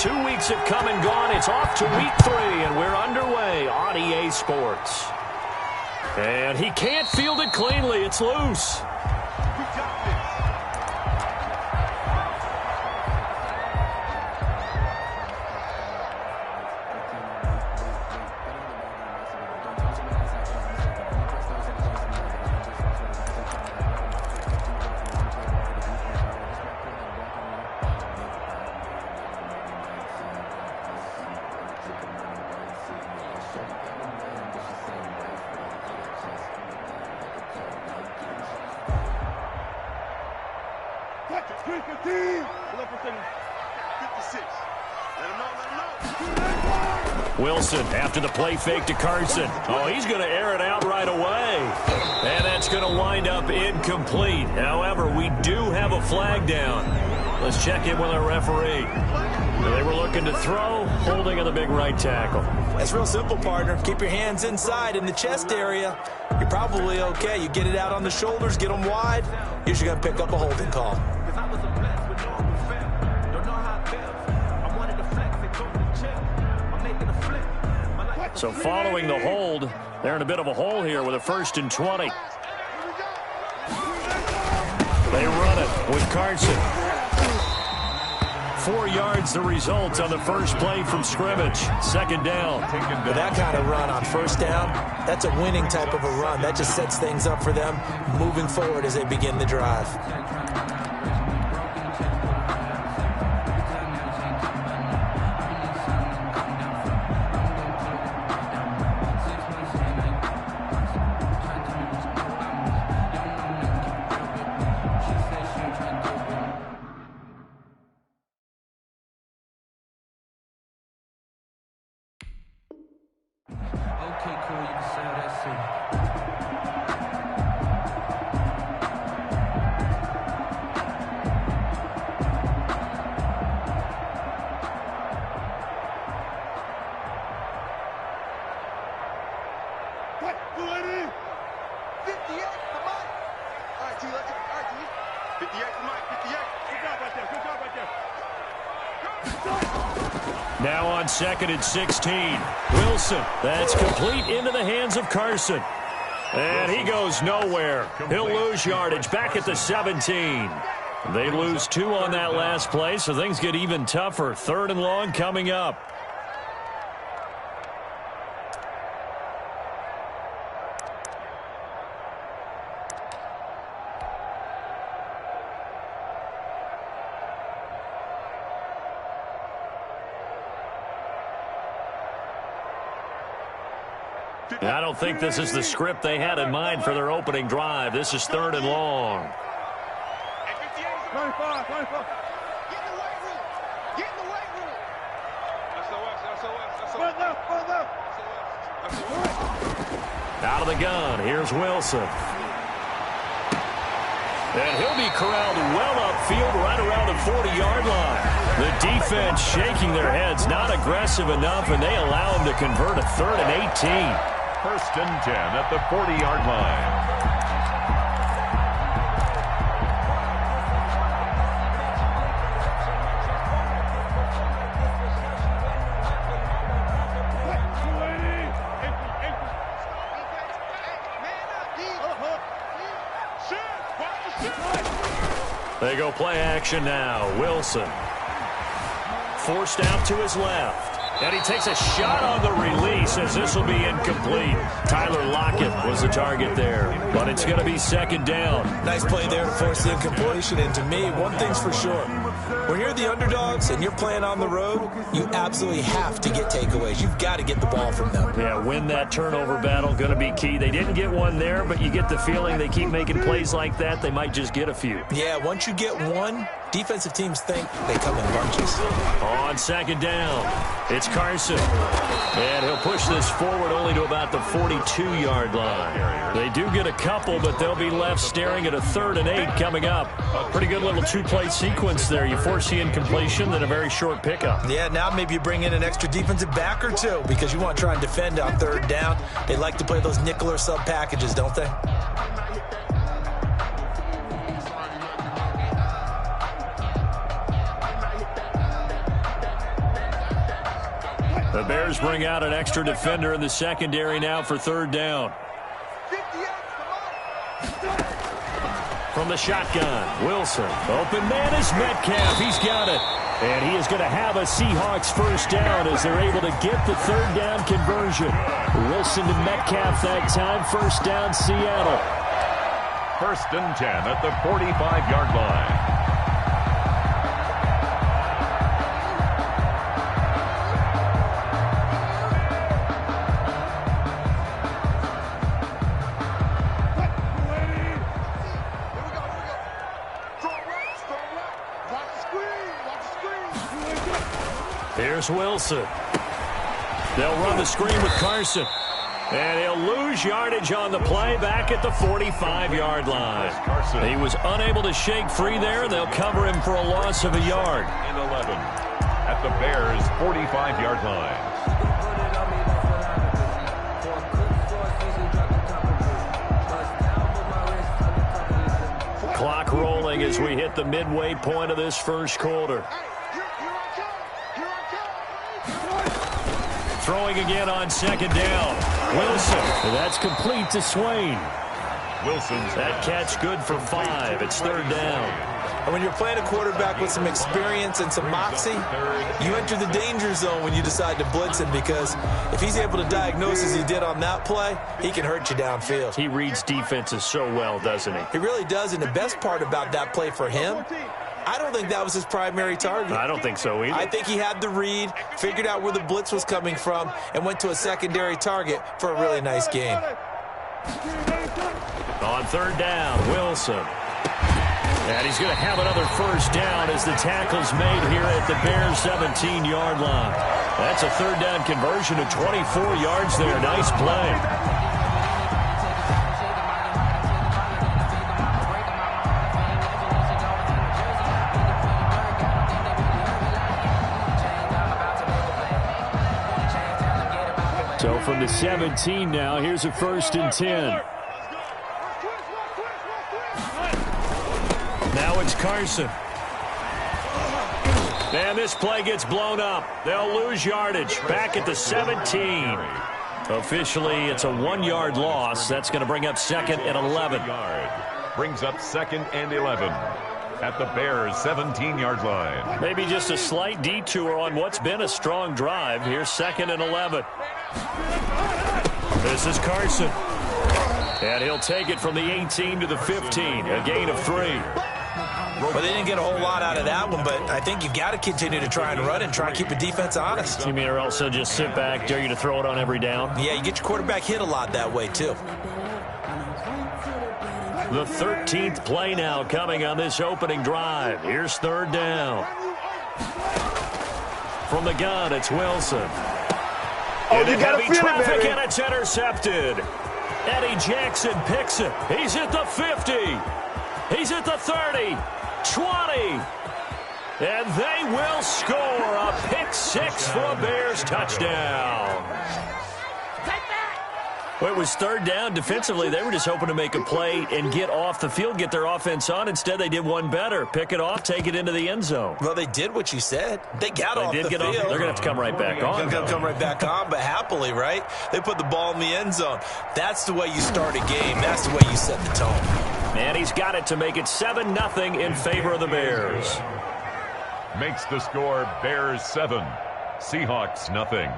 2 weeks have come and gone. It's off to week 3, and we're underway on EA Sports. And he can't field it cleanly. It's loose. Wilson after the play fake to Carson. Oh, he's going to air it out right away. And that's going to wind up incomplete. However, we do have a flag down. Let's check in with our referee. They were looking to throw, holding on the big right tackle. That's real simple, partner. Keep your hands inside in the chest area. You're probably okay. You get it out on the shoulders, get them wide. Usually going to pick up a holding call. So following the hold, they're in a bit of a hole here with a 1st and 20. They run it with Carson. 4 yards the result on the first play from scrimmage. 2nd down. With that kind of run on 1st down, that's a winning type of a run. That just sets things up for them moving forward as they begin the drive. Now on 2nd and 16. Wilson, that's complete into the hands of Carson. And he goes nowhere. He'll lose yardage back at the 17. They lose 2 on that last play, so things get even tougher. 3rd and long coming up. I don't think this is the script they had in mind for their opening drive. This is 3rd and long. 25. Get in the weight room. Get in the weight room. Out of the gun, here's Wilson. And he'll be corralled well upfield right around the 40-yard line. The defense shaking their heads, not aggressive enough, and they allow him to convert a 3rd and 18. 1st and 10 at the 40-yard line. They go play action now. Wilson forced out to his left. And he takes a shot on the release as this will be incomplete. Tyler Lockett was the target there, but it's going to be 2nd down. Nice play there to force the incompletion. And to me, one thing's for sure. When you're the underdogs and you're playing on the road, you absolutely have to get takeaways. You've got to get the ball from them. Yeah, win that turnover battle, going to be key. They didn't get one there, but you get the feeling they keep making plays like that, they might just get a few. Yeah, once you get one, defensive teams think they come in bunches. On 2nd down, it's Carson. And he'll push this forward only to about the 42-yard line. They do get a couple, but they'll be left staring at a 3rd and 8 coming up. Pretty good little 2-play sequence there. You force the incompletion, then a very short pickup. Yeah, now maybe you bring in an extra defensive back or two because you want to try and defend on 3rd down. They like to play those nickel or sub packages, don't they? The Bears bring out an extra defender in the secondary now for third down. From the shotgun, Wilson. Open man is Metcalf. He's got it. And he is going to have a Seahawks first down as they're able to get the third down conversion. Wilson to Metcalf that time. First down, Seattle. 1st and 10 at the 45-yard line. Here's Wilson. They'll run the screen with Carson. And he'll lose yardage on the play back at the 45-yard line. He was unable to shake free there, and they'll cover him for a loss of a yard. In 11 at the Bears' 45-yard line. Clock rolling as we hit the midway point of this first quarter. Throwing again on second down. Wilson. That's complete to Swain. Wilson's that catch good for 5. It's third down. And when you're playing a quarterback with some experience and some moxie, you enter the danger zone when you decide to blitz him, because if he's able to diagnose as he did on that play, he can hurt you downfield. He reads defenses so well, doesn't he? He really does, and the best part about that play for him, I don't think that was his primary target. I don't think so either. I think he had the read, figured out where the blitz was coming from, and went to a secondary target for a really nice gain. On third down, Wilson. And he's going to have another first down as the tackle's made here at the Bears' 17-yard line. That's a third down conversion of 24 yards there. Nice play. So from the 17 now, here's a 1st and 10. Now it's Carson. And this play gets blown up. They'll lose yardage back at the 17. Officially, it's a 1-yard loss. That's going to bring up 2nd and 11. Brings up 2nd and 11 at the Bears' 17-yard line. Maybe just a slight detour on what's been a strong drive. Here's 2nd and 11. This is Carson. And he'll take it from the 18 to the 15. A gain of 3. Well, they didn't get a whole lot out of that one, but I think you've got to continue to try and run and try and keep the defense honest. You mean or else they'll just sit back, dare you to throw it on every down? Yeah, you get your quarterback hit a lot that way, too. The 13th play now coming on this opening drive. Here's third down. From the gun, it's Wilson. You got to feel traffic, it, baby. and it's intercepted. Eddie Jackson picks it. He's at the 50. He's at the 30. 20. And they will score a pick 6 for a Bears touchdown. Well, it was third down. Defensively, they were just hoping to make a play and get off the field, get their offense on. Instead, they did one better. Pick it off, take it into the end zone. Well, they did what you said. They got off the field. They're going to have to come right back on. They're going to come right back on, but happily, right? They put the ball in the end zone. That's the way you start a game. That's the way you set the tone. And he's got it to make it 7-0 in favor of the Bears. Makes the score Bears 7, Seahawks nothing.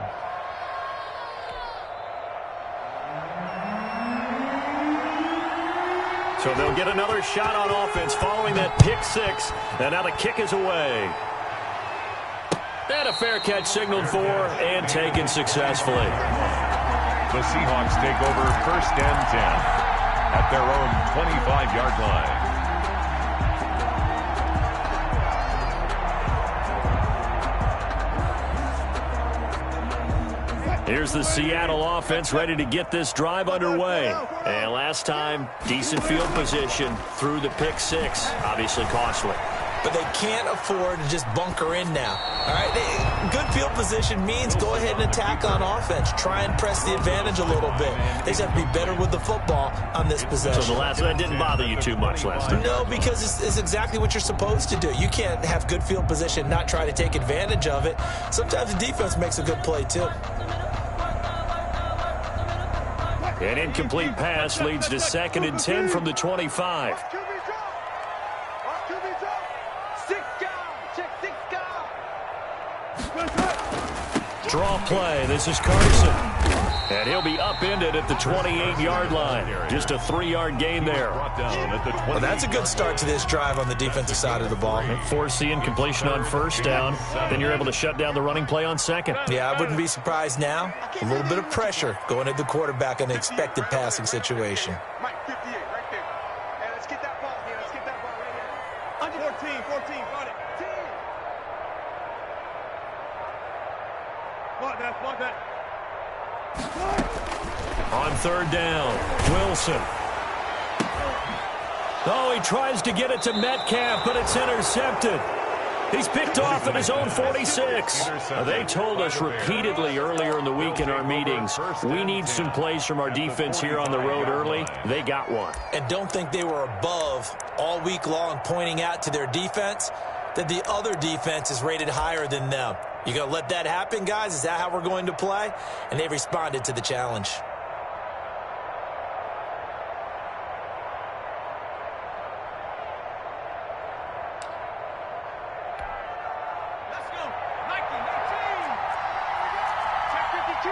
So they'll get another shot on offense following that pick 6. And now the kick is away. And a fair catch signaled for and taken successfully. The Seahawks take over 1st and 10 at their own 25-yard line. Here's the Seattle offense ready to get this drive underway. And last time, decent field position through the pick 6. Obviously costly. but they can't afford to just bunker in now. All right, good field position means go ahead and attack on offense. Try and press the advantage a little bit. They just have to be better with the football on this possession. So that didn't bother you too much last time? No, because it's exactly what you're supposed to do. You can't have good field position, not try to take advantage of it. Sometimes the defense makes a good play, too. An incomplete pass leads to 2nd and 10 from the 25. Draw play. This is Carson. And he'll be upended at the 28-yard line. Just a 3-yard gain there. Well, that's a good start to this drive on the defensive side of the ball. Force the incompletion on 1st down. Then you're able to shut down the running play on 2nd. Yeah, I wouldn't be surprised now. A little bit of pressure going at the quarterback in an expected passing situation. Mike, 58, right there. Hey, let's get that ball here. Let's get that ball right here. 14, got it. 10. Block that. On 3rd down, Wilson. Oh, he tries to get it to Metcalf, but it's intercepted. He's picked off at his own 46. They told us repeatedly earlier in the week in our meetings, we need some plays from our defense here on the road early. They got one. And don't think they were above all week long pointing out to their defense that the other defense is rated higher than them. You going to let that happen, guys? Is that how we're going to play? And they responded to the challenge. Let's go. Nike, 19. Check 52.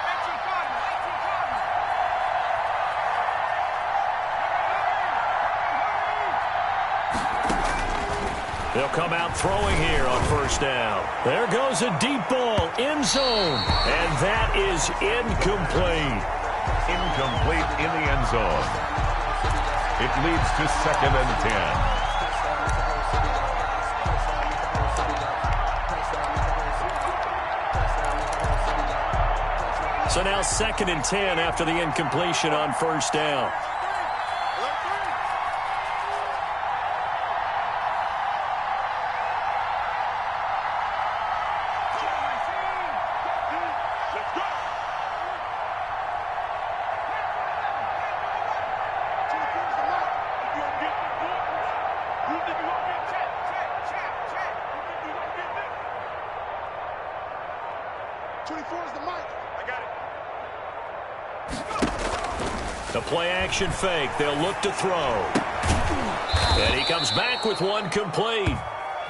19 Cardinal. They'll come out throwing here on 1st down. There goes a deep ball, end zone. And that is incomplete. Incomplete in the end zone. It leads to 2nd and 10. So now 2nd and 10 after the incompletion on 1st down. The play-action fake. They'll look to throw. And he comes back with one complete.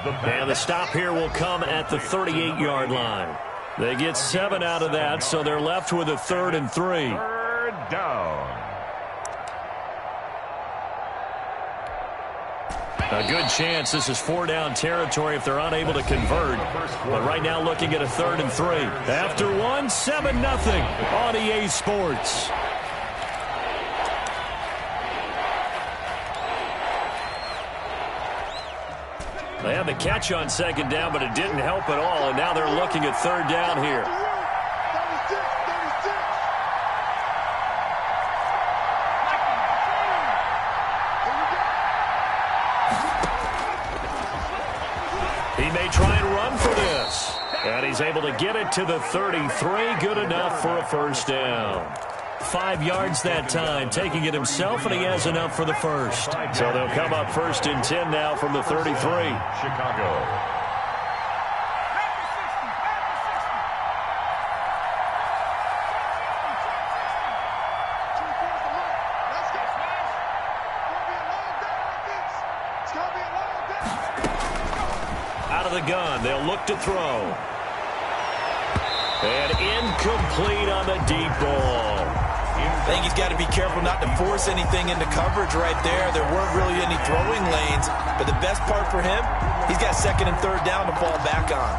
And the stop here will come at the 38-yard line. They get 7 out of that, so they're left with a 3rd and 3. 3rd down. A good chance this is 4-down territory if they're unable to convert. But right now looking at a 3rd and 3. After one, 7-0 on EA Sports. They had the catch on 2nd down, but it didn't help at all. And now they're looking at 3rd down here. He may try and run for this. And he's able to get it to the 33. Good enough for a 1st down. 5 yards that time, taking it himself, and he has enough for the 1st. So they'll come up 1st and 10 now from the 33. Chicago. Out of the gun, they'll look to throw. And incomplete on the deep ball. I think he's got to be careful not to force anything into coverage right there. There weren't really any throwing lanes, but the best part for him, he's got 2nd and 3rd down to fall back on.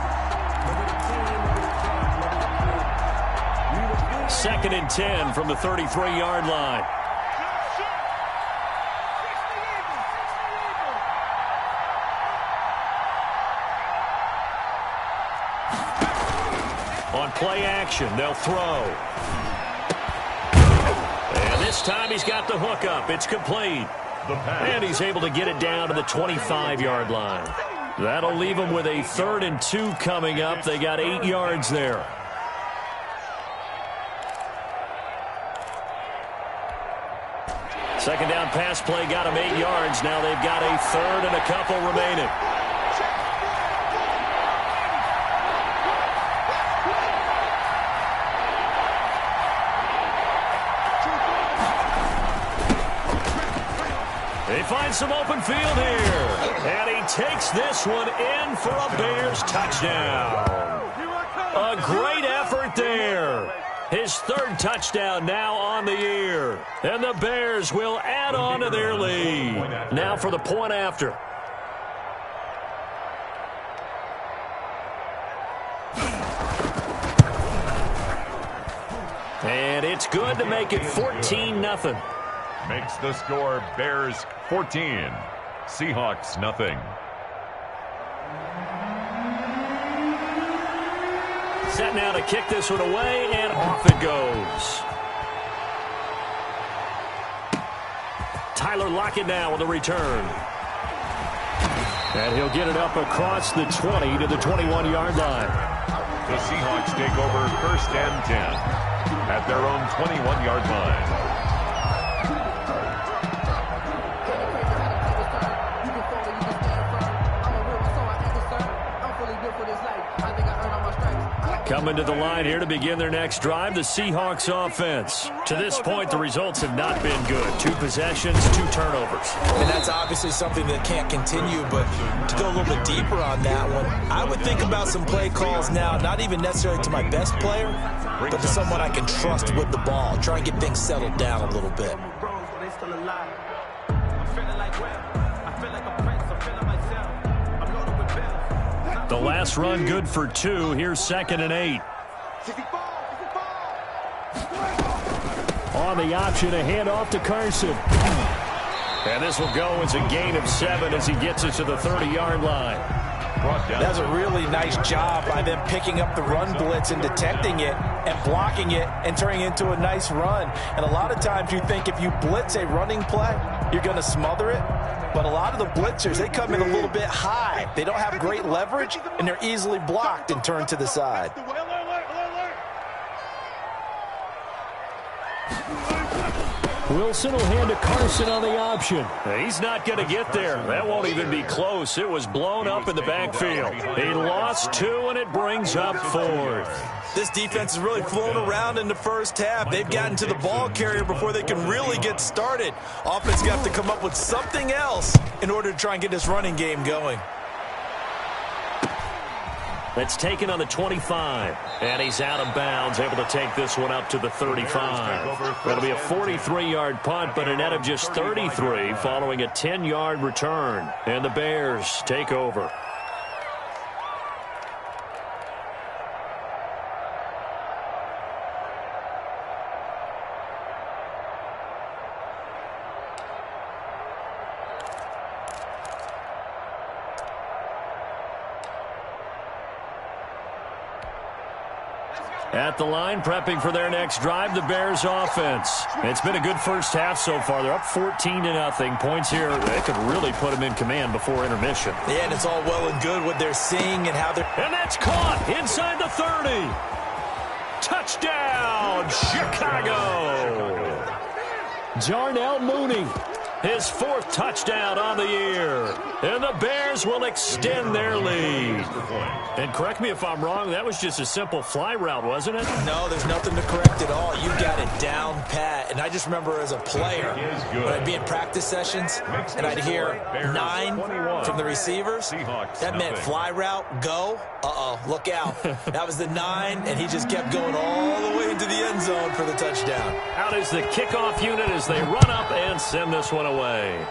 2nd and 10 from the 33-yard line. On play action, they'll throw. And this time he's got the hook up. It's complete. the pass. And he's able to get it down to the 25-yard line. That'll leave them with a 3rd and 2 coming up. They got 8 yards there. Second down pass play got him 8 yards. Now they've got a 3rd and a couple remaining. They find some open field here. And he takes this one in for a Bears touchdown. A great effort there. His 3rd touchdown now on the year. And the Bears will add on to their lead. Now for the point after. And it's good to make it 14-0. Makes the score Bears 14, Seahawks nothing. Set now to kick this one away, and off it goes. Tyler Lockett now with a return. And he'll get it up across the 20 to the 21-yard line. The Seahawks take over 1st and 10 at their own 21-yard line. Coming to the line here to begin their next drive, the Seahawks offense. To this point, the results have not been good. 2 possessions, 2 turnovers. And that's obviously something that can't continue, but to go a little bit deeper on that one, I would think about some play calls now, not even necessarily to my best player, but to someone I can trust with the ball. Try and get things settled down a little bit. The last run good for 2. Here's 2nd and 8. On the option, a handoff to Carson. And this will go as a gain of 7 as he gets it to the 30-yard line. That's a really nice job by them picking up the run blitz and detecting it and blocking it and turning it into a nice run. And a lot of times you think if you blitz a running play, you're going to smother it. But a lot of the blitzers, they come in a little bit high. They don't have great leverage, and they're easily blocked and turned to the side. Wilson will hand to Carson on the option. He's not going to get there. That won't even be close. It was blown up in the backfield. He lost 2, and it brings up 4th. This defense has really flown around in the first half. They've gotten to the ball carrier before they can really get started. Offense got to come up with something else in order to try and get this running game going. That's taken on the 25. And he's out of bounds, able to take this one up to the 35. That'll be a 43-yard punt, but a net of just 33 following a 10-yard return. And the Bears take over. At the line, prepping for their next drive, the Bears offense. It's been a good first half so far. They're up 14-0. Points here, they could really put them in command before intermission. Yeah, and it's all well and good what they're seeing and how they're... And that's caught inside the 30. Touchdown, Chicago. Jarnell Mooney, his 4th touchdown on the year. And the Bears will extend their lead. And correct me if I'm wrong, that was just a simple fly route, wasn't it? No, there's nothing to correct at all. You got it down pat. And I just remember as a player, when I'd be in practice sessions, and I'd hear 9 from the receivers, that meant fly route, go. Uh-oh, look out. That was the 9, and he just kept going all the way into the end zone for the touchdown. Out is the kickoff unit as they run up and send this one away.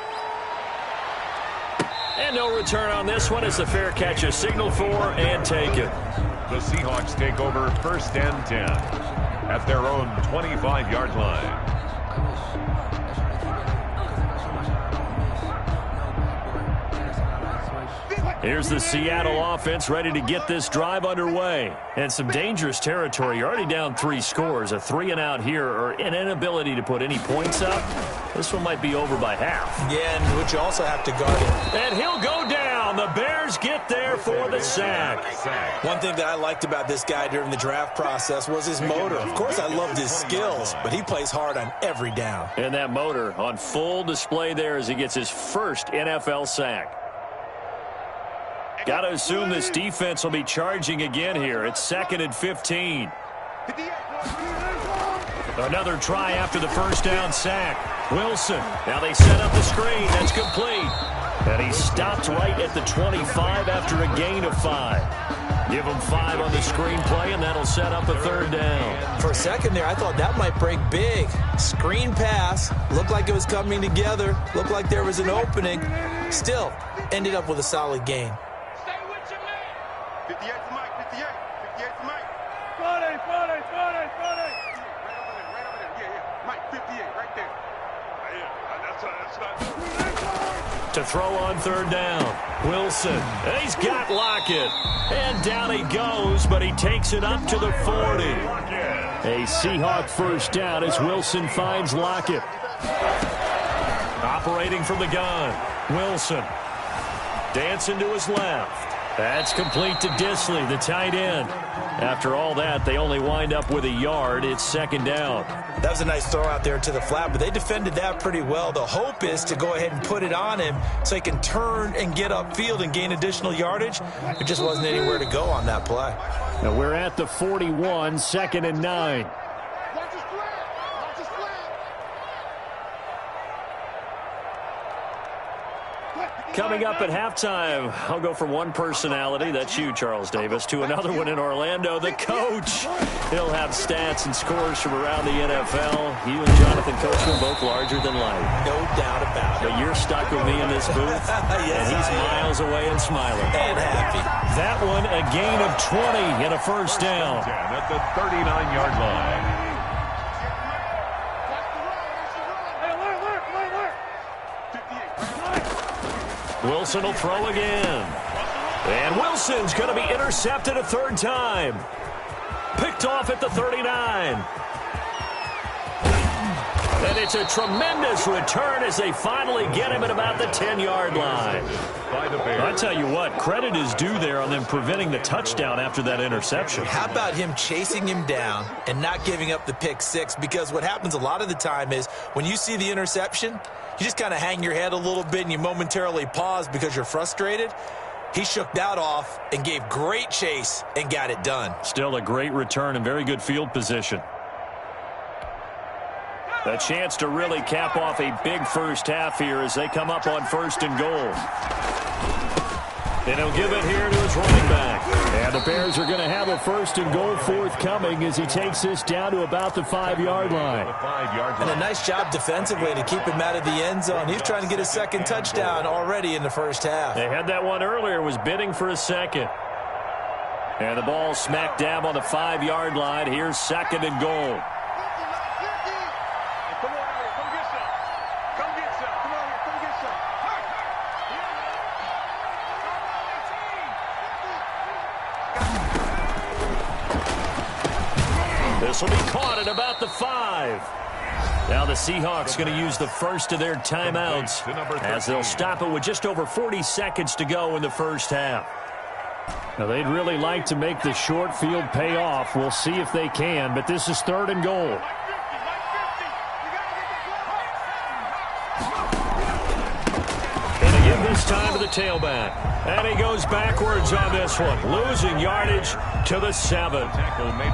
And no return on this one as the fair catch is signaled for and taken. The Seahawks take over 1st and 10 at their own 25-yard line. Here's the Seattle offense ready to get this drive underway. And some dangerous territory. You're already down 3 scores. A 3-and-out here or an inability to put any points up. This one might be over by half. Yeah, and which you also have to guard it. And he'll go down. The Bears get there for the sack. One thing that I liked about this guy during the draft process was his motor. Of course, I loved his skills, but he plays hard on every down. And that motor on full display there as he gets his first NFL sack. Got to assume this defense will be charging again here. It's 2nd and 15. Another try after the first down sack. Wilson. Now they set up the screen. That's complete. And he stopped right at the 25 after a gain of 5. Give him 5 on the screen play, and that'll set up a 3rd down. For a second there, I thought that might break big. Screen pass. Looked like it was coming together. Looked like there was an opening. Still, ended up with a solid gain. 58 to Mike, 58 to Mike. 40. Right over there. Yeah. Mike, 58, right there. That's To throw on 3rd down. Wilson. And he's got Lockett. And down he goes, but he takes it up to the 40. A Seahawk first down as Wilson finds Lockett. Operating from the gun. Wilson. Dancing to his left. That's complete to Disley, the tight end. After all that, they only wind up with a yard. It's 2nd down. That was a nice throw out there to the flat, but they defended that pretty well. The hope is to go ahead and put it on him so he can turn and get upfield and gain additional yardage. There just wasn't anywhere to go on that play. Now we're at the 41, 2nd and 9. Coming up at halftime, I'll go from one personality, that's you, Charles Davis, to another one in Orlando, the coach. He'll have stats and scores from around the NFL. You and Jonathan Coachman both larger than life. No doubt about it. But you're stuck with me in this booth, yes, and he's miles away and smiling. And happy. That one, a gain of 20 and a first down. At the 39-yard line. Wilson will throw again. And Wilson's going to be intercepted a 3rd time. Picked off at the 39. And it's a tremendous return as they finally get him at about the 10-yard line. I tell you what, credit is due there on them preventing the touchdown after that interception. How about him chasing him down and not giving up the pick 6? Because what happens a lot of the time is when you see the interception, you just kind of hang your head a little bit and you momentarily pause because you're frustrated. He shook that off and gave great chase and got it done. Still a great return and very good field position. A chance to really cap off a big first half here as they come up on 1st and goal. And he'll give it here to his running back. And the Bears are going to have a 1st and goal forthcoming as he takes this down to about the 5-yard line. And a nice job defensively to keep him out of the end zone. He's trying to get a 2nd touchdown already in the first half. They had that one earlier, was bidding for a 2nd. And the ball smack dab on the 5-yard line. Here's 2nd and goal. This will be caught at about the 5. Now the Seahawks going to use the first of their timeouts as they'll stop it with just over 40 seconds to go in the first half. Now they'd really like to make the short field pay off. We'll see if they can, but this is 3rd and goal. And they give this time to the tailback. And he goes backwards on this one, losing yardage to the 7.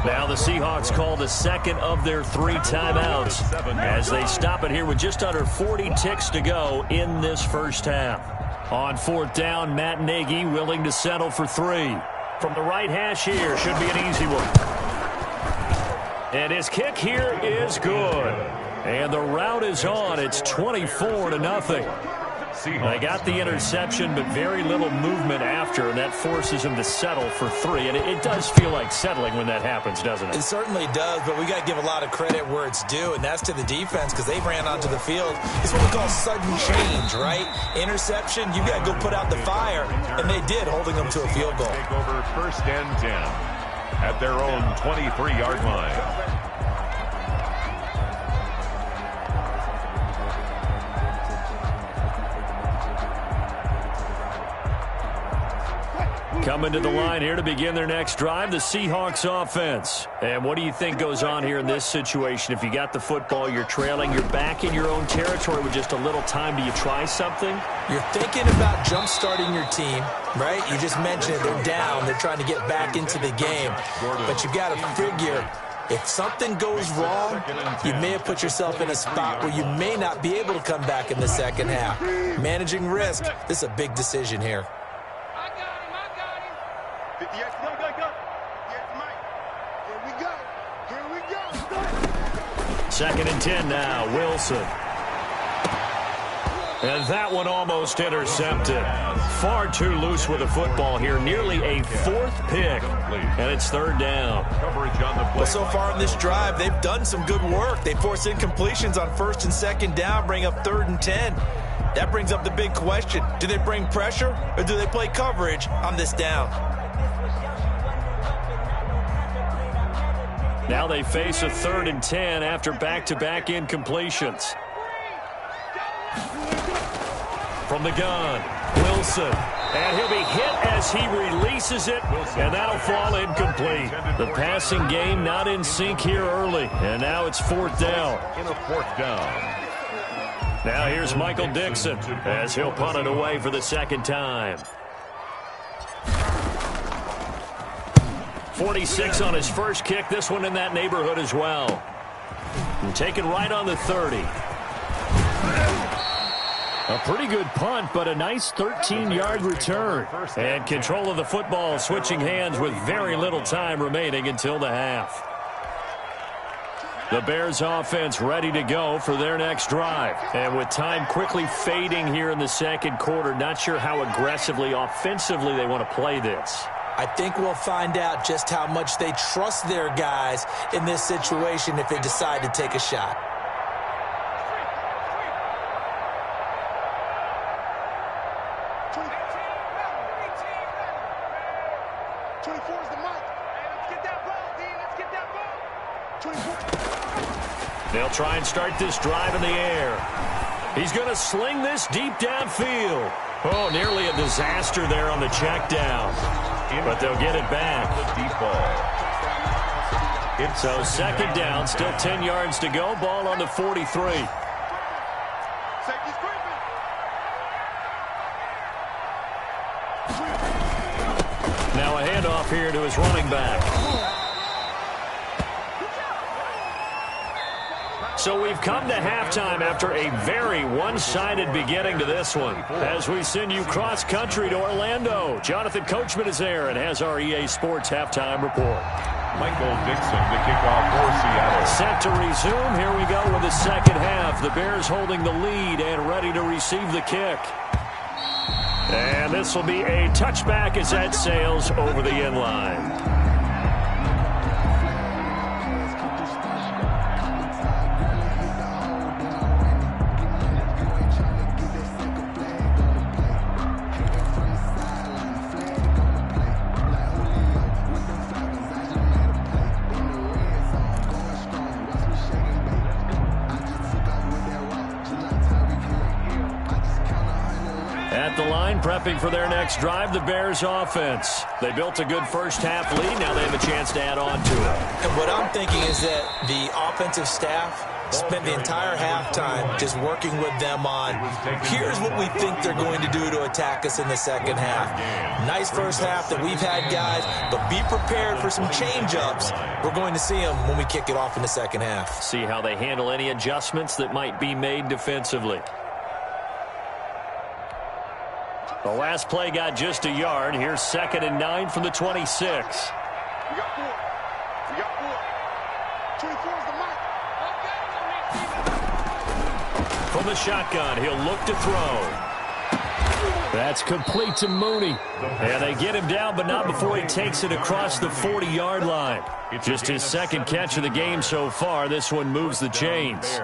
Now the Seahawks call the 2nd of their 3 timeouts as they stop it here with just under 40 ticks to go in this first half. On 4th down, Matt Nagy willing to settle for 3. From the right hash here, should be an easy one. And his kick here is good. And the route is on. It's 24-0. They got the interception, but very little movement after, and that forces him to settle for 3. And it does feel like settling when that happens, doesn't it? It certainly does, but we got to give a lot of credit where it's due, and that's to the defense because they ran onto the field. It's what we call sudden change, right? Interception, you got to go put out the fire, and they did, holding them to a field goal. Take over 1st and 10 at their own 23-yard line. Coming to the line here to begin their next drive, the Seahawks offense. And what do you think goes on here in this situation? If you got the football, you're trailing, you're back in your own territory with just a little time. Do you try something? You're thinking about jump-starting your team, right? You just mentioned it. They're down. They're trying to get back into the game. But you got to figure, if something goes wrong, you may have put yourself in a spot where you may not be able to come back in the second half. Managing risk, this is a big decision here. Second and 10 now, Wilson. And that one almost intercepted. Far too loose with the football here. Nearly a 4th pick. And it's 3rd down. Well, so far in this drive, they've done some good work. They forced incompletions on 1st and 2nd down, bring up 3rd and 10. That brings up the big question. Do they bring pressure or do they play coverage on this down? Now they face a 3rd and 10 after back-to-back incompletions. From the gun, Wilson. And he'll be hit as he releases it, and that'll fall incomplete. The passing game not in sync here early, and now it's 4th down. In a 4th down. Now here's Michael Dixon as he'll punt it away for the 2nd time. 46 on his first kick. This one in that neighborhood as well. And taken right on the 30. A pretty good punt, but a nice 13-yard return. And control of the football switching hands with very little time remaining until the half. The Bears offense ready to go for their next drive. And with time quickly fading here in the 2nd quarter, not sure how aggressively, offensively they want to play this. I think we'll find out just how much they trust their guys in this situation if they decide to take a shot. They'll try and start this drive in the air. He's going to sling this deep downfield. Oh, nearly a disaster there on the check down. But they'll get it back. So 2nd down, still 10 yards to go. Ball on the 43. Now a handoff here to his running back. So we've come to halftime after a very one-sided beginning to this one. As we send you cross-country to Orlando, Jonathan Coachman is there and has our EA Sports halftime report. Michael Dixon to kick off for Seattle. Set to resume. Here we go with the 2nd half. The Bears holding the lead and ready to receive the kick. And this will be a touchback as that sails over the end line. Prepping for their next drive, the Bears offense. They built a good first half lead. Now they have a chance to add on to it. And what I'm thinking is that the offensive staff spent the entire halftime just working with them on, here's what we think they're going to do to attack us in the 2nd half. Nice first half that we've had, guys, but be prepared for some change-ups. We're going to see them when we kick it off in the 2nd half. See how they handle any adjustments that might be made defensively. The last play got just a yard. Here's 2nd and 9 from the 26. We got 4. We got 4. 24 is the mark. From the shotgun, he'll look to throw. That's complete to Mooney. And they get him down, but not before he takes it across the 40-yard line. Just his second catch of the game so far. This one moves the chains.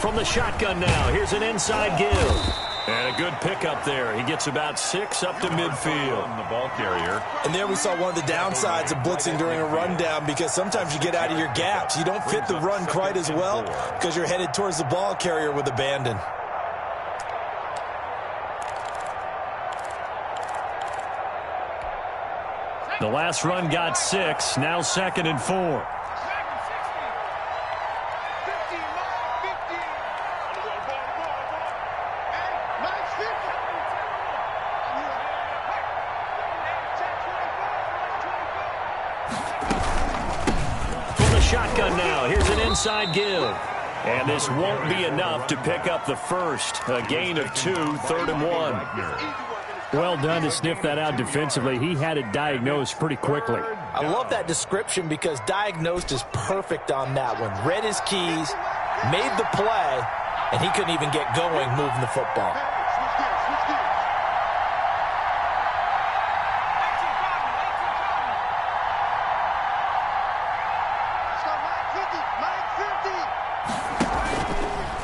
From the shotgun now, here's an inside give. And a good pickup there. He gets about 6 up to midfield. The ball carrier. And there we saw one of the downsides of blitzing during a rundown, because sometimes you get out of your gaps. You don't fit the run quite as well because you're headed towards the ball carrier with abandon. The last run got 6. Now 2nd and 4. Shotgun now. Here's an inside give. And this won't be enough to pick up the first. A gain of 2, 3rd and 1. Well done to sniff that out defensively. He had it diagnosed pretty quickly. I love that description because diagnosed is perfect on that one. Read his keys, made the play, and he couldn't even get going moving the football.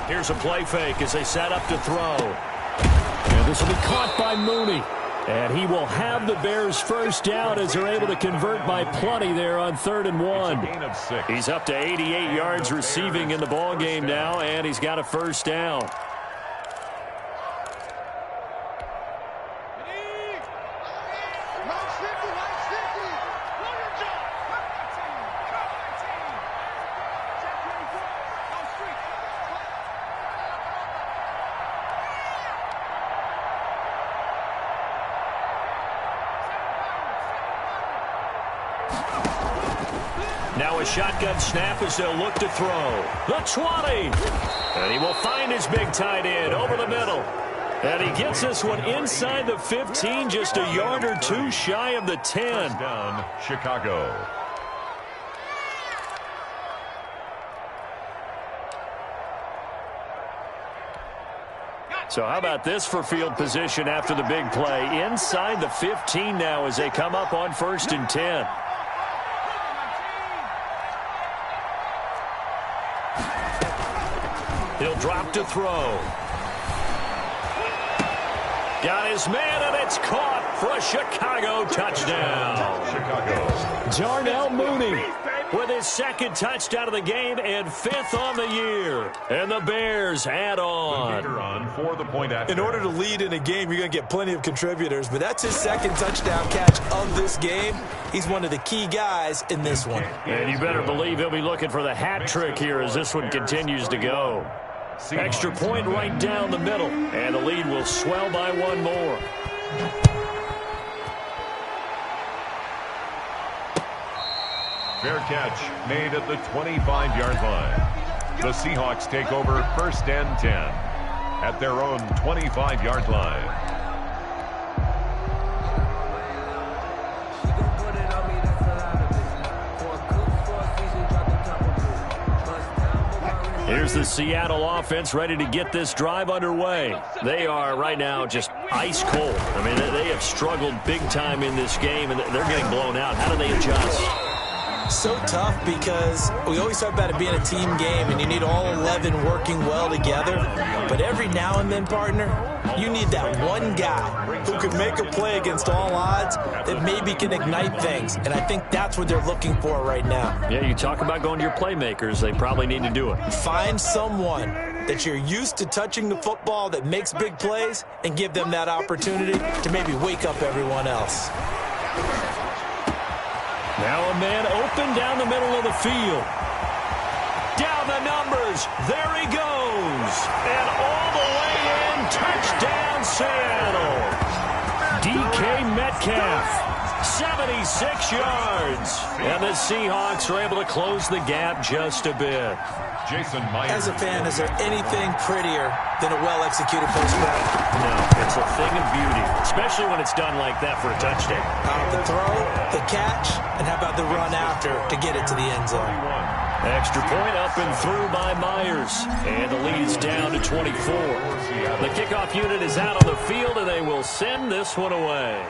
Here's a play fake as they set up to throw. And this will be caught by Mooney. And he will have the Bears first down as they're able to convert by plenty there on 3rd and 1. He's up to 88 yards receiving in the ball game now, and he's got a first down. Now a shotgun snap as they'll look to throw. The 20. And he will find his big tight end over the middle. And he gets this one inside the 15, just a yard or 2 shy of the 10. First down, Chicago. So how about this for field position after the big play? Inside the 15 now as they come up on 1st and 10. He'll drop to throw. Got his man, and it's caught for a Chicago touchdown. Darnell Mooney with his 2nd touchdown of the game and 5th on the year. And the Bears add on. For the point after. In order to lead in a game, you're going to get plenty of contributors, but that's his 2nd touchdown catch of this game. He's one of the key guys in this one. And you better believe he'll be looking for the hat trick here as this one continues to go. Extra point right down the middle, and the lead will swell by 1 more. Fair catch made at the 25-yard line. The Seahawks take over 1st and 10 at their own 25-yard line. Here's the Seattle offense ready to get this drive underway. They are right now just ice cold. I mean, they have struggled big time in this game, and they're getting blown out. How do they adjust? So tough because we always talk about it being a team game, and you need all 11 working well together. But every now and then, partner, you need that one guy who can make a play against all odds that maybe can ignite things. And I think that's what they're looking for right now. Yeah, you talk about going to your playmakers. They probably need to do it. Find someone that you're used to touching the football that makes big plays and give them that opportunity to maybe wake up everyone else. Now a man open down the middle of the field. Down the numbers. There he goes. And all the way in. Touchdown, Seattle. DK Metcalf, 76 yards. And the Seahawks are able to close the gap just a bit. Jason Myers. As a fan, is there anything prettier than a well-executed post-route? No, it's a thing of beauty, especially when it's done like that for a touchdown. The throw, the catch, and how about the run after to get it to the end zone? Extra point up and through by Myers. And the lead is down to 24. The kickoff unit is out on the field, and they will send this one away.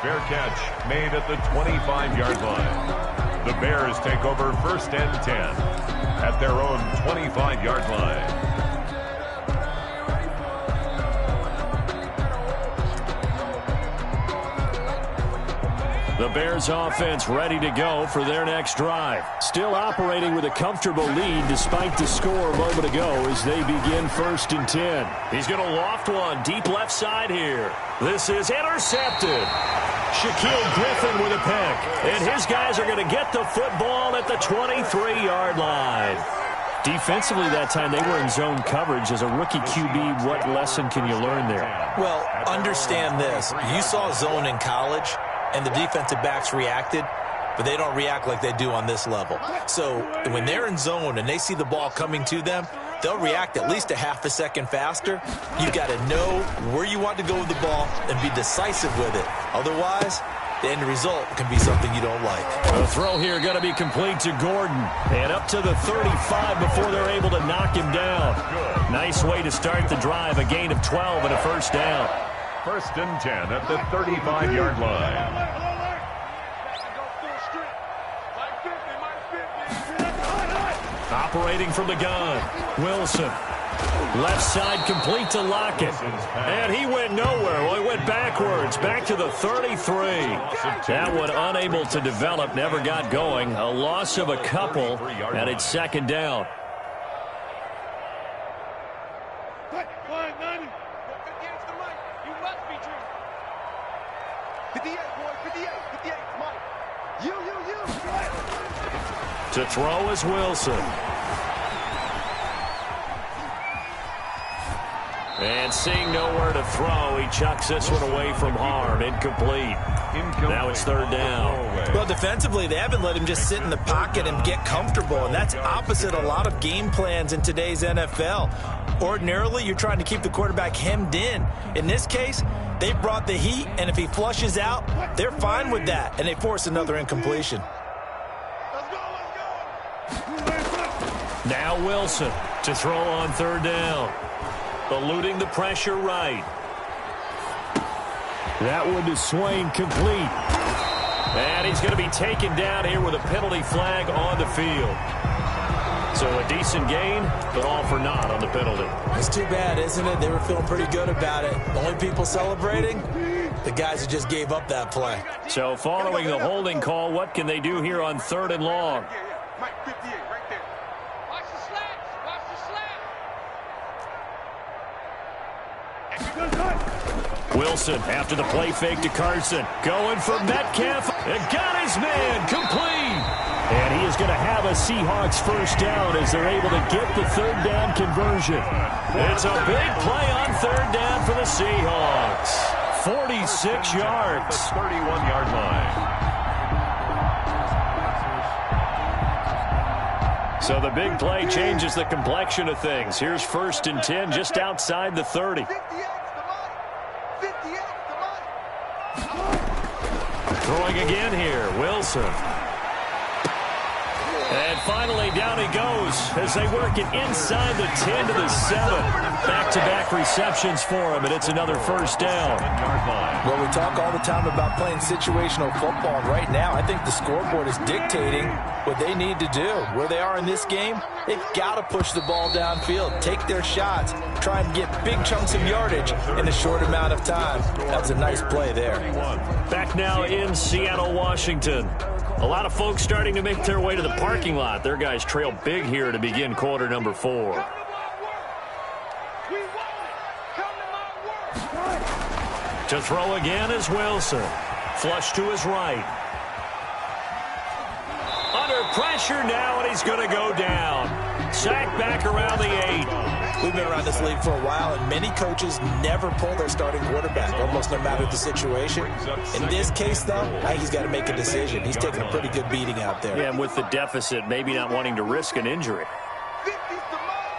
Fair catch made at the 25-yard line. The Bears take over 1st and 10 at their own 25-yard line. The Bears offense ready to go for their next drive. Still operating with a comfortable lead despite the score a moment ago as they begin 1st and 10. He's going to loft one deep left side here. This is intercepted. Shaquille Griffin with a pick. And his guys are going to get the football at the 23-yard line. Defensively that time, they were in zone coverage. As a rookie QB, what lesson can you learn there? Well, understand this. You saw zone in college, and the defensive backs reacted, but they don't react like they do on this level. So when they're in zone and they see the ball coming to them, they'll react at least a half a second faster. You've got to know where you want to go with the ball and be decisive with it. Otherwise, the end result can be something you don't like. The throw here going to be complete to Gordon. And up to the 35 before they're able to knock him down. Nice way to start the drive. A gain of 12 and a first down. 1st and 10 at the 35-yard line. Operating from the gun, Wilson. Left side complete to Lockett. And he went nowhere. Well, he went backwards, back to the 33. That one unable to develop, never got going. A loss of a couple, and it's 2nd down. To throw is Wilson. And seeing nowhere to throw, he chucks this one away from harm. Incomplete. Now it's 3rd down. Well, defensively, they haven't let him just sit in the pocket and get comfortable, and that's opposite a lot of game plans in today's NFL. Ordinarily, you're trying to keep the quarterback hemmed in. In this case, they brought the heat, and if he flushes out, they're fine with that, and they force another incompletion. Now Wilson to throw on 3rd down. Eluding the pressure right. That one to Swain, complete. And he's going to be taken down here with a penalty flag on the field. So a decent gain, but all for naught on the penalty. It's too bad, isn't it? They were feeling pretty good about it. The only people celebrating, the guys who just gave up that play. So following the holding call, what can they do here on 3rd and long? Mike, 58, right there. Watch the slats. Watch the slats. Wilson after the play fake to Carson. Going for Metcalf. And got his man complete. And he is going to have a Seahawks first down as they're able to get the 3rd down conversion. It's a big play on 3rd down for the Seahawks. 46 yards. 31-yard line. So the big play changes the complexion of things. Here's 1st and 10 just outside the 30. Throwing again here, Wilson. And finally, down he goes as they work it inside the 10 to the 7. Back-to-back receptions for him, and it's another first down. Well, we talk all the time about playing situational football, and right now I think the scoreboard is dictating what they need to do. Where they are in this game, they've got to push the ball downfield, take their shots, try and get big chunks of yardage in a short amount of time. That was a nice play there. Back now in Seattle, Washington. A lot of folks starting to make their way to the parking lot. Their guys trail big here to begin quarter number 4. To throw again is Wilson. Flush to his right. Under pressure now, and he's going to go down. Sacked back around the 8. We've been around this league for a while, and many coaches never pull their starting quarterback, almost no matter the situation. In this case, though, I think he's got to make a decision. He's taking a pretty good beating out there. Yeah, and with the deficit, maybe not wanting to risk an injury. 50's the Mike.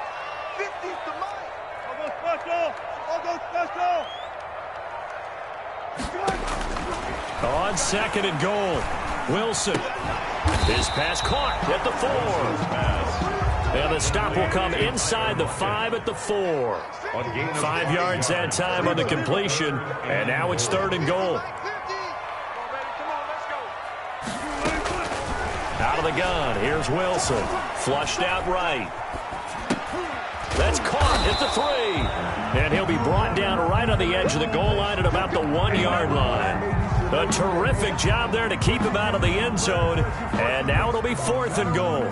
50's the Mike. I'll go special. I'll go special. On 2nd and goal, Wilson. His pass caught at the 4. And the stop will come inside the 5 at the 4. 5 yards that time on the completion, and now it's 3rd and goal. Out of the gun, here's Wilson. Flushed out right. That's caught at the 3. And he'll be brought down right on the edge of the goal line at about the 1-yard line. A terrific job there to keep him out of the end zone. And now it'll be 4th and goal.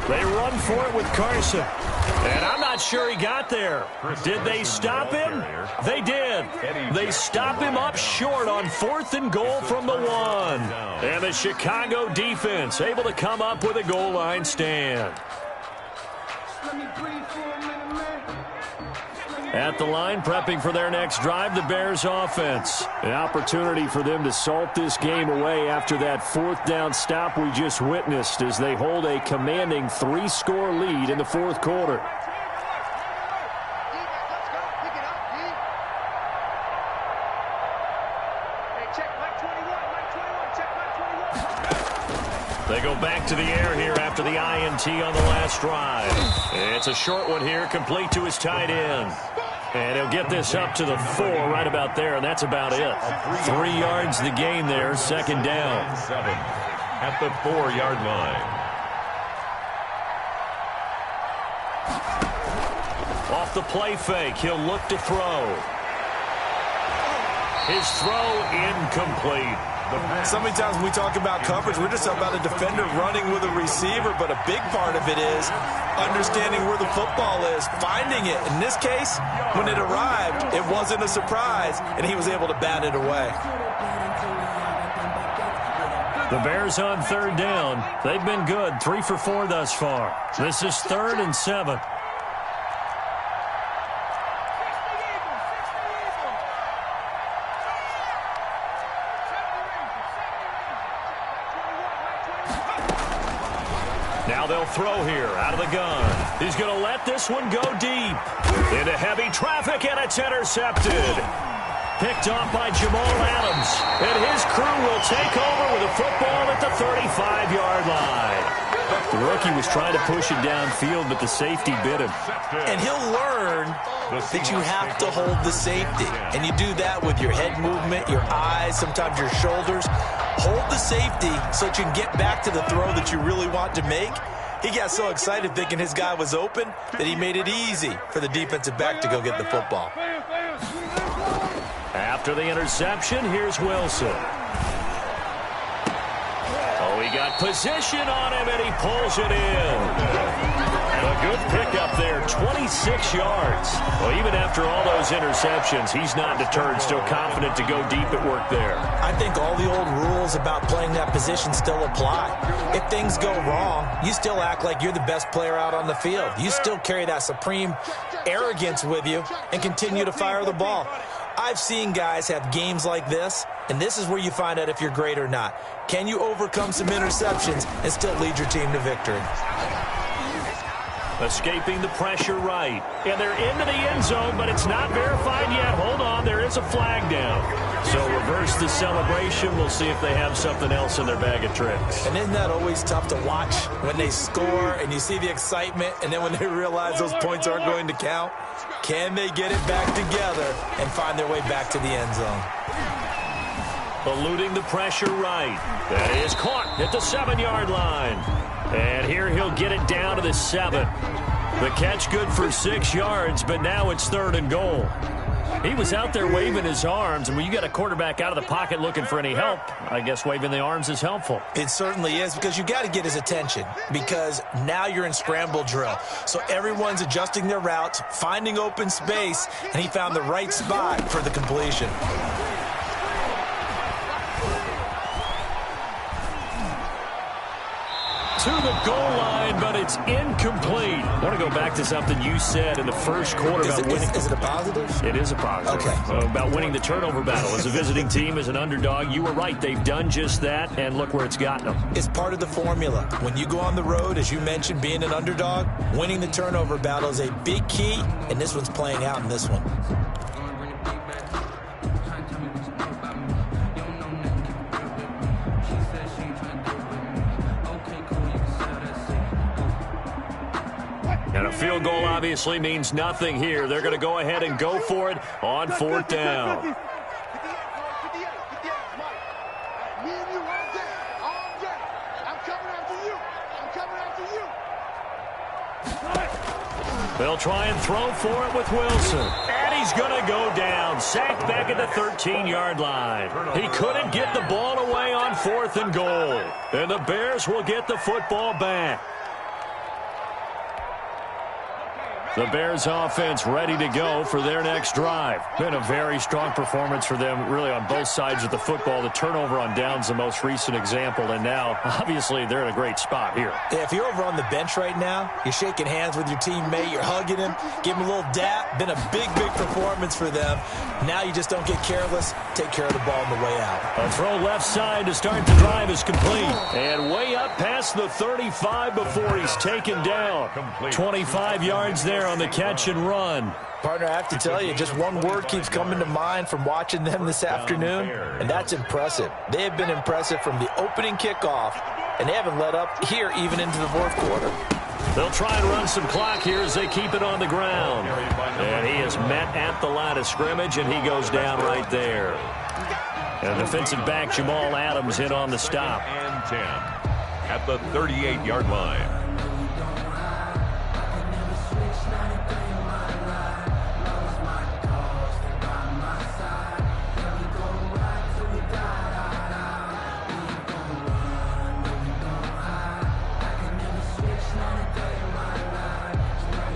They run for it with Carson. And I'm not sure he got there. Did they stop him? They did. They stop him up short on 4th and goal from the 1. And the Chicago defense able to come up with a goal line stand. At the line, prepping for their next drive, the Bears offense. An opportunity for them to salt this game away after that 4th down stop we just witnessed as they hold a commanding 3-score lead in the 4th quarter. They go back to the air here after the INT on the last drive. It's a short one here, complete to his tight end. And he'll get this up to the 4 right about there, and that's about it. 3 yards the gain there, 2nd down. 7 at the 4-yard line. Off the play fake, he'll look to throw. His throw incomplete. So many times when we talk about coverage, we're just about a defender running with a receiver, but a big part of it is understanding where the football is, finding it. In this case, when it arrived, it wasn't a surprise, and he was able to bat it away. The Bears on 3rd down. They've been good, 3 for 4 thus far. This is 3rd and 7. Now they'll throw here out of the gun. He's going to let this one go deep. Into heavy traffic, and it's intercepted. Picked off by Jamal Adams. And his crew will take over with a football at the 35-yard line. The rookie was trying to push it downfield, but the safety bit him. And he'll learn that you have to hold the safety. And you do that with your head movement, your eyes, sometimes your shoulders. Hold the safety so that you can get back to the throw that you really want to make. He got so excited thinking his guy was open that he made it easy for the defensive back to go get the football. After the interception, here's Wilson. Oh, he got position on him, and he pulls it in. A good pickup there, 26 yards. Well, even after all those interceptions, he's not deterred, still confident to go deep at work there. I think all the old rules about playing that position still apply. If things go wrong, you still act like you're the best player out on the field. You still carry that supreme arrogance with you and continue to fire the ball. I've seen guys have games like this, and this is where you find out if you're great or not. Can you overcome some interceptions and still lead your team to victory? Escaping the pressure right. And they're into the end zone, but it's not verified yet. Hold on, there is a flag down. So reverse the celebration. We'll see if they have something else in their bag of tricks. And isn't that always tough to watch when they score and you see the excitement, and then when they realize those points aren't going to count? Can they get it back together and find their way back to the end zone? Eluding the pressure right. That is caught at the 7-yard line. And here he'll get it down to the 7. The catch good for 6 yards, but now it's 3rd and goal. He was out there waving his arms, and when you got a quarterback out of the pocket looking for any help, I guess waving the arms is helpful. It certainly is, because you got to get his attention, because now you're in scramble drill. So everyone's adjusting their routes, finding open space, and he found the right spot for the completion. to the goal line, but it's incomplete. I want to go back to something you said in the first quarter about winning. Is it a positive? It is a positive. Okay. About winning the turnover battle. As a visiting team, as an underdog, you were right. They've done just that, and look where it's gotten them. It's part of the formula. When you go on the road, as you mentioned, being an underdog, winning the turnover battle is a big key, and this one's playing out in this one. And a field goal obviously means nothing here. They're going to go ahead and go for it on fourth down. They'll try and throw for it with Wilson. And he's going to go down. Sacked back at the 13-yard line. He couldn't get the ball away on 4th and goal. And the Bears will get the football back. The Bears offense ready to go for their next drive. Been a very strong performance for them, really, on both sides of the football. The turnover on downs, the most recent example, and now, obviously, they're in a great spot here. Yeah, if you're over on the bench right now, you're shaking hands with your teammate, you're hugging him, give him a little dap. Been a big, big performance for them. Now you just don't get careless. Take care of the ball on the way out. A throw left side to start the drive is complete. And way up past the 35 before he's taken down. 25 yards there on the catch and run. Partner, I have to tell you, just one word keeps coming to mind from watching them this afternoon, and that's impressive. They have been impressive from the opening kickoff, and they haven't let up here even into the fourth quarter. They'll try and run some clock here as they keep it on the ground. And he is met at the line of scrimmage, and he goes down right there. And defensive back Jamal Adams in on the stop. And 10 at the 38-yard line.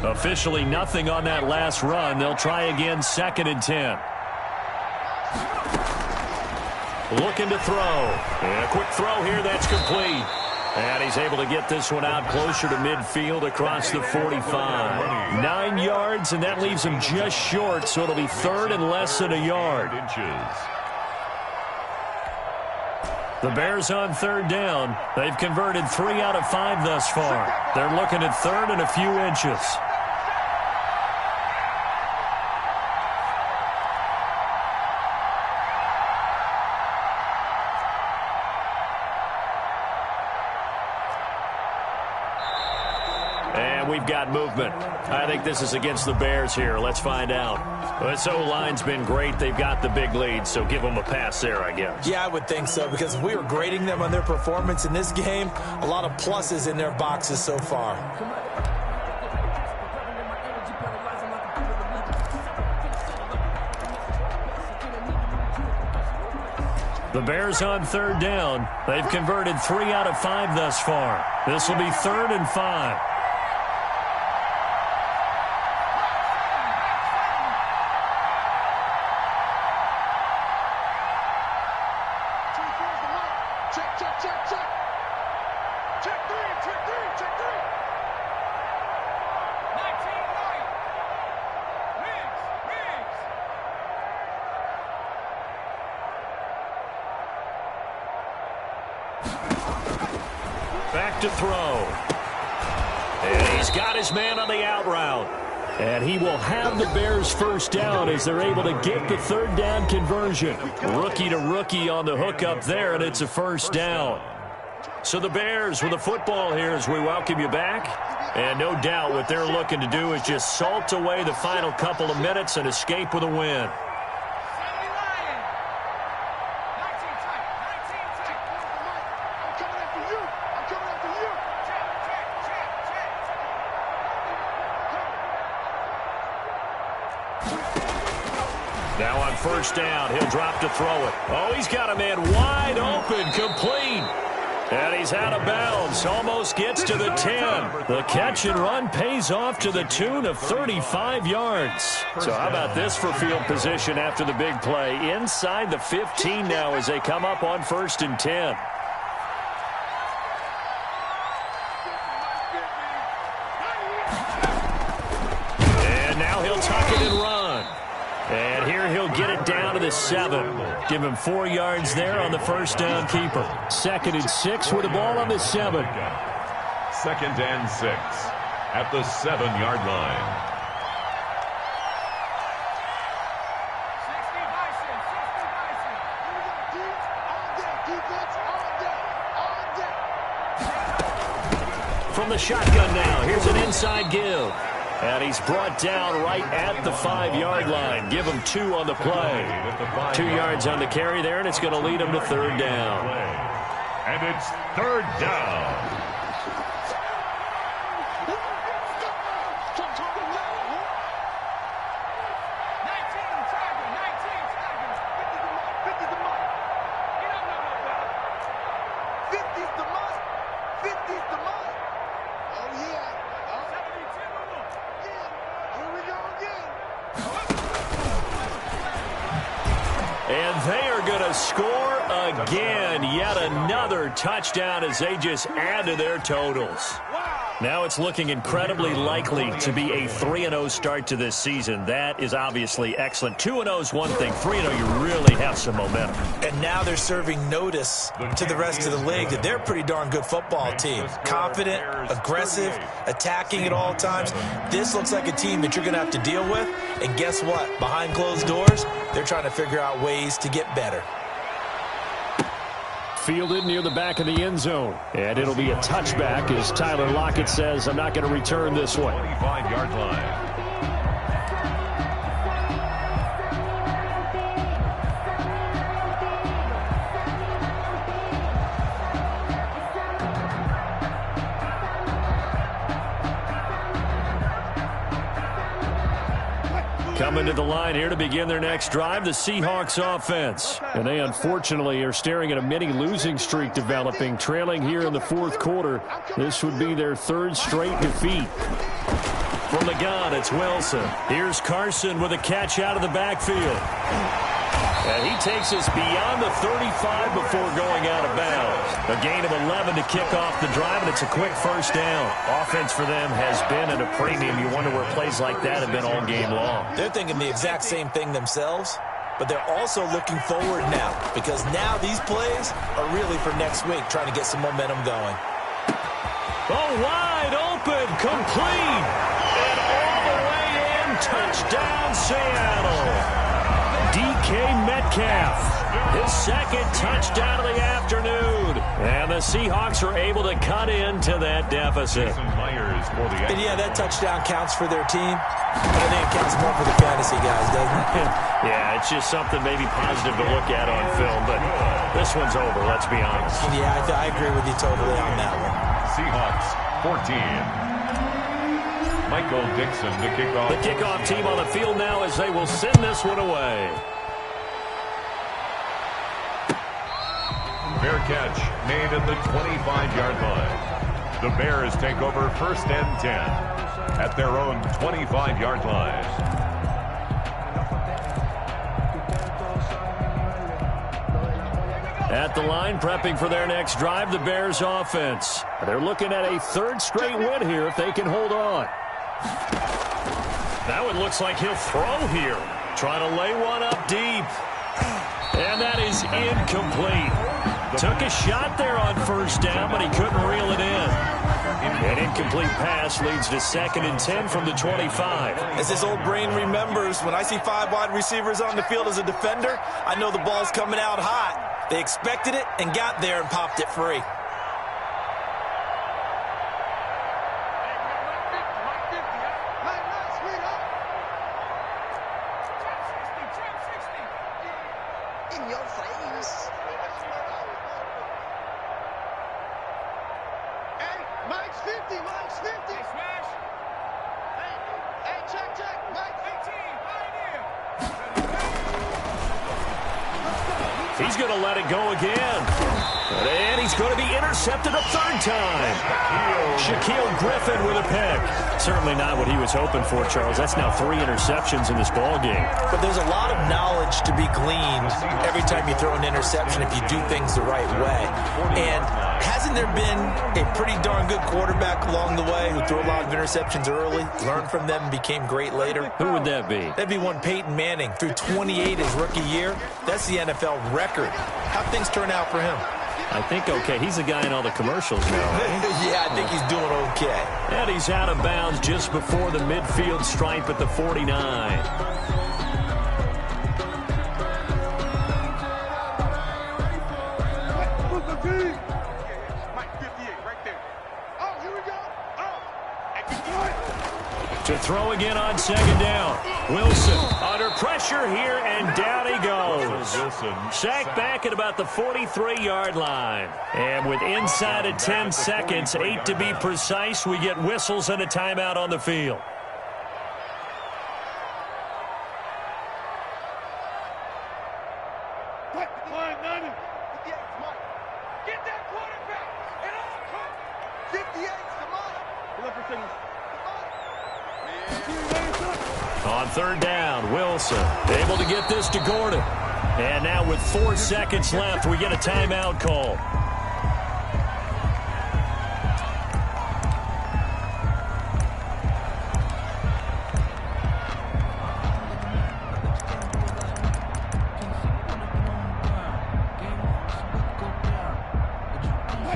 Officially nothing on that last run. They'll try again, 2nd and 10. Looking to throw. And a quick throw here, that's complete. And he's able to get this one out closer to midfield across the 45. 9 yards, and that leaves him just short, so it'll be 3rd and less than a yard. The Bears on 3rd down. They've converted 3 out of 5 thus far. They're looking at 3rd and a few inches. We've got movement. I think this is against the Bears here. Let's find out. This O-line's been great. They've got the big lead, so give them a pass there, I guess. Yeah, I would think so, because if we were grading them on their performance in this game, a lot of pluses in their boxes so far. The Bears on 3rd down. They've converted 3 out of 5 thus far. This will be 3rd and 5. Back to throw. And he's got his man on the out route. And he will have the Bears first down as they're able to get the 3rd down conversion. Rookie to rookie on the hookup there, and it's a first down. So the Bears with the football here as we welcome you back. And no doubt what they're looking to do is just salt away the final couple of minutes and escape with a win. Now on 1st down, he'll drop to throw it. Oh, he's got a man wide open, complete. And he's out of bounds, almost gets to the 10. The catch and run pays off to the tune of 35 yards. So how about this for field position after the big play? Inside the 15 now as they come up on 1st and 10. the 7. Give him 4 yards there on the first down keeper. 2nd and 6 with the ball on the 7. 2nd and 6 at the 7-yard line. From the shotgun now, here's an inside give. And he's brought down right at the 5-yard line. Give him 2 on the play. 2 yards on the carry there, and it's going to lead him to 3rd down. And it's 3rd down. And they are going to score again. Yet another touchdown as they just add to their totals. Now it's looking incredibly likely to be a 3-0 start to this season. That is obviously excellent. 2-0 is one thing. 3-0, you really have some momentum. And now they're serving notice to the rest of the league that they're a pretty darn good football team. Confident, aggressive, attacking at all times. This looks like a team that you're going to have to deal with. And guess what? Behind closed doors, they're trying to figure out ways to get better. Fielded near the back of the end zone. And it'll be a touchback as Tyler Lockett says, I'm not going to return this one. 25-yard line. Coming to the line here to begin their next drive, the Seahawks offense. And they unfortunately are staring at a mini losing streak developing, trailing here in the 4th quarter. This would be their 3rd straight defeat. From the gun, it's Wilson. Here's Carson with a catch out of the backfield. And he takes us beyond the 35 before going out of bounds. A gain of 11 to kick off the drive, and it's a quick first down. Offense for them has been at a premium. You wonder where plays like that have been all game long. They're thinking the exact same thing themselves, but they're also looking forward now because now these plays are really for next week, trying to get some momentum going. Oh, wide open, complete, and all the way in, touchdown Seattle. DK Metcalf, his 2nd touchdown of the afternoon. And the Seahawks are able to cut into that deficit. And yeah, that touchdown counts for their team, but I think it counts more for the fantasy guys, doesn't it? Yeah, it's just something maybe positive to look at on film, but this one's over, let's be honest. Yeah, I agree with you totally on that one. Seahawks 14. Michael Dixon to kick off. The kickoff team on the field now as they will send this one away. Fair catch made at the 25-yard line. The Bears take over 1st and 10 at their own 25-yard line. At the line, prepping for their next drive, the Bears offense. They're looking at a 3rd straight win here if they can hold on. That one looks like he'll throw here. Trying to lay one up deep. And that is incomplete. Took a shot there on 1st down, but he couldn't reel it in. An incomplete pass leads to 2nd and 10 from the 25. As his old brain remembers, when I see 5 wide receivers on the field as a defender, I know the ball's coming out hot. They expected it and got there and popped it free. He's going to let it go again. And he's going to be intercepted a 3rd time. Shaquille Griffin with a pick. Certainly not what he was hoping for, Charles. That's now 3 interceptions in this ballgame. But there's a lot of knowledge to be gleaned every time you throw an interception if you do things the right way. And hasn't Hasn't there been a pretty darn good quarterback along the way who threw a lot of interceptions early, learned from them, and became great later? Who would that be? That'd be one Peyton Manning, threw 28 his rookie year. That's the NFL record. How'd things turn out for him? I think okay. He's the guy in all the commercials now, right? Yeah, I think he's doing okay. And he's out of bounds just before the midfield stripe at the 49. To throw again on second down. Wilson under pressure here, and down he goes. Sacked back at about the 43-yard line. And with inside of 10 seconds, 8 to be precise, we get whistles and a timeout on the field. Get that quarterback! And all 58, come on! Look for signals. On third down, Wilson able to get this to Gordon. And now with 4 seconds left, we get a timeout call.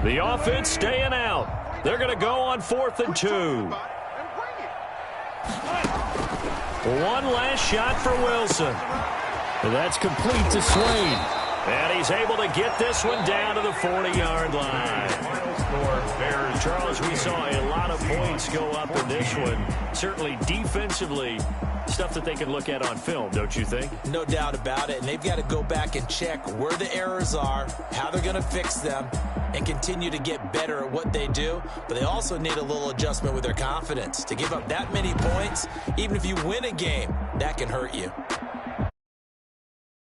The offense staying out. They're going to go on 4th and 2. One last shot for Wilson. That's complete to Swain. And he's able to get this one down to the 40-yard line. Charles, we saw a lot of points go up in this one. Certainly defensively, stuff that they can look at on film, don't you think? No doubt about it. And they've got to go back and check where the errors are, how they're going to fix them, and continue to get better at what they do. But they also need a little adjustment with their confidence. To give up that many points, even if you win a game, that can hurt you.